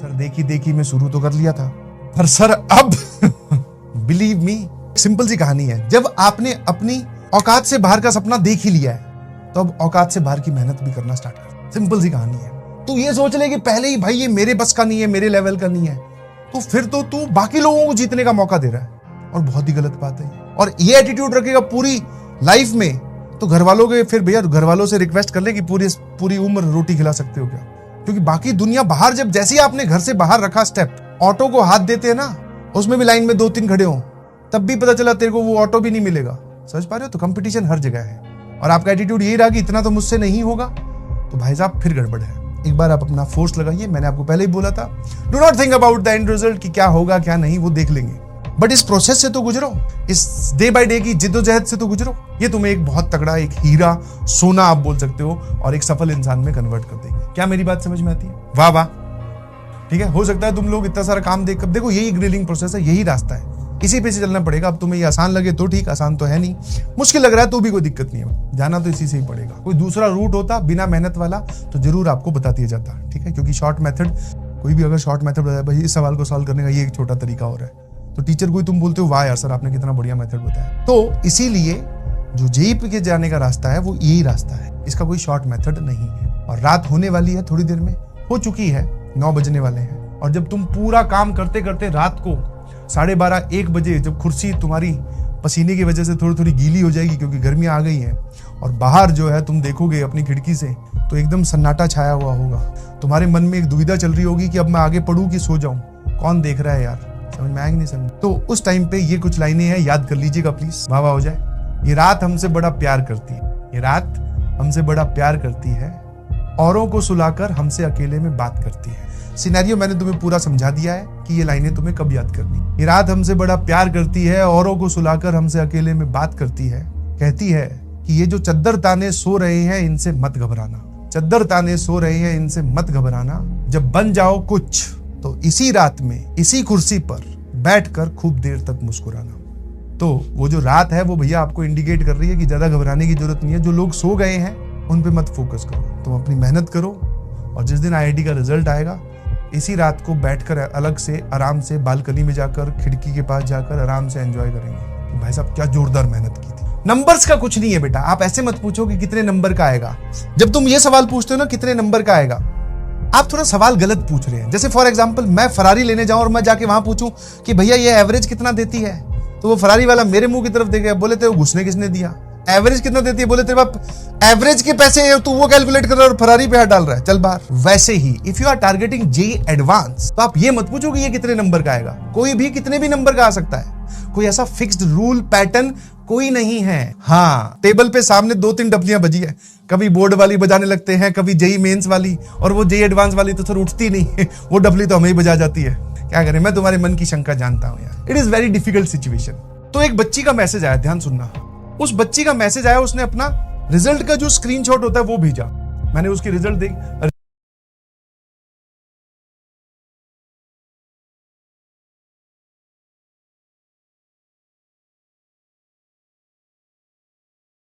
Sir देखी देखी मैं शुरू तो कर लिया था, पर सर अब बिलीव मी, सिंपल सी कहानी है, जब आपने अपनी औकात से बाहर का सपना देख ही लिया है तो अब औकात से बाहर की मेहनत भी करना स्टार्ट कर। सिंपल सी कहानी है। तू ये सोच ले कि पहले ही भाई ये मेरे बस का नहीं है, मेरे लेवल का नहीं है, तो फिर तो तू बाकी लोगों को जीतने का मौका दे रहा है, और बहुत ही गलत बात है। और ये एटीट्यूड रखेगा पूरी लाइफ में तो घर वालों के, फिर भैया घर वालों से रिक्वेस्ट कर ले कि पूरी उम्र रोटी खिला सकते हो क्या, क्योंकि बाकी दुनिया बाहर, जब जैसे ही आपने घर से बाहर रखा स्टेप, ऑटो को हाथ देते हैं ना, उसमें भी लाइन में 2-3 खड़े हो, तब भी पता चला तेरे को वो ऑटो भी नहीं मिलेगा। समझ पा रहे हो? तो कंपटीशन हर जगह है, और आपका एटीट्यूड यही रहा कि इतना तो मुझसे नहीं होगा, तो भाई साहब फिर गड़बड़ है। एक बार आप अपना फोर्स लगाइए, मैंने आपको पहले ही बोला था, do not think about the end result कि क्या होगा क्या नहीं, वो देख लेंगे, बट इस प्रोसेस से तो गुजरो, इस डे बाय डे की जिद्दोजहद से तो गुजरो। ये तुम्हें एक बहुत तगड़ा, एक हीरा, सोना आप बोल सकते हो, और एक सफल इंसान में कन्वर्ट कर देगी। क्या मेरी बात समझ में आती है? वाह वाह, ठीक है। हो सकता है तुम लोग इतना सारा काम देख कर, देखो यही ग्रिलिंग प्रोसेस है, यही रास्ता है, इसी पे से चलना पड़ेगा। अब तुम्हें ये आसान लगे तो ठीक, आसान तो है नहीं, मुश्किल लग रहा है तो भी कोई दिक्कत नहीं है, जाना तो इसी से ही पड़ेगा। कोई दूसरा रूट होता बिना मेहनत वाला तो जरूर आपको बता दिया जाता, ठीक है, क्योंकि शॉर्ट मेथड, कोई भी अगर शॉर्ट मेथड बताया भाई इस सवाल को सॉल्व करने का ये एक छोटा तरीका हो रहा है, तो टीचर को तुम बोलते हो वाह यार सर आपने कितना बढ़िया मेथड बताया। तो इसीलिए जो जेईई के जाने का रास्ता है वो यही रास्ता है, इसका कोई शॉर्ट मेथड नहीं है। और रात होने वाली है, थोड़ी देर में हो चुकी है, 9 बजने वाले हैं, और जब तुम पूरा काम करते करते रात को 12:30-1 बजे, जब कुर्सी तुम्हारी पसीने की वजह से थोड़ी थोड़ी गीली हो जाएगी क्योंकि गर्मियां आ गई हैं, और बाहर जो है तुम देखोगे अपनी खिड़की से तो एकदम सन्नाटा छाया हुआ होगा, तुम्हारे मन में एक दुविधा चल रही होगी कि अब मैं आगे पढूं कि सो जाऊं, कौन देख रहा है यार, समझ में आएगी नहीं समझ। तो उस टाइम पे ये कुछ लाइनें हैं, याद कर लीजिएगा प्लीज, वाह वाह हो जाए। ये रात हमसे बड़ा प्यार करती है, ये रात हमसे बड़ा प्यार करती है, औरों को सुलाकर हमसे अकेले में बात करती है। सिनेरियो मैंने तुम्हें पूरा समझा दिया है कि ये लाइनें तुम्हें कब याद करनी। ये रात हमसे बड़ा प्यार करती है, औरों को सुलाकर हमसे अकेले में बात करती है, कहती है कि ये जो चद्दर ताने सो रहे हैं इनसे मत घबराना, चद्दर ताने सो रहे हैं इनसे मत घबराना, जब बन जाओ कुछ तो इसी रात में इसी कुर्सी पर बैठकर खूब देर तक मुस्कुराना। तो वो जो रात है वो भैया आपको इंडिकेट कर रही है कि ज्यादा घबराने की जरूरत नहीं है, जो लोग सो गए हैं उन पे मत फोकस करो, तुम अपनी मेहनत करो, और जिस दिन आईआईटी का रिजल्ट आएगा इसी रात को बैठकर अलग से आराम से बालकनी में जाकर, खिड़की के पास जाकर आराम से एंजॉय करेंगे। भाई साहब क्या जोरदार मेहनत की थी। नंबर्स का कुछ नहीं है बेटा, आप ऐसे मत पूछो कि कितने नंबर का आएगा। जब तुम ये सवाल पूछते हो ना कितने नंबर का आएगा, आप थोड़ा सवाल गलत पूछ रहे हैं। जैसे फॉर एग्जांपल मैं फरारी लेने जाऊं और मैं जाके वहां पूछूं कि भैया ये एवरेज कितना देती है, तो वो फरारी वाला मेरे मुंह की तरफ देखेगा, बोले तेरे घुसने किसने दिया, एवरेज कितना देती है, बोले तेरे बाप एवरेज के पैसे तू वो कैलकुलेट कर रहा है और फरारी पे हाथ डाल रहा है, चल बाहर। वैसे ही if you are targeting JEE advanced तो आप ये मत पूछो कि ये कितने नंबर का आएगा, कोई भी कितने भी नंबर का आ सकता है, कोई ऐसा फिक्स्ड रूल पैटर्न कोई नहीं है। हाँ, टेबल पे सामने 2-3 डबलियां बजी है, कभी बोर्ड वाली बजाने लगते हैं, कभी जेईई मेंस वाली, और वो जेईई एडवांस वाली तो सर उठती नहीं है, वो डबली तो हमें ही बजा जाती है। क्या करें, मैं तुम्हारे मन की शंका जानता हूं यार, it is very difficult situation. तो एक बच्ची का मैसेज आया, ध्यान सुनना, उस बच्ची का मैसेज आया, उसने अपना रिजल्ट का जो स्क्रीनशॉट होता है वो भेजा, मैंने उसकी रिजल्ट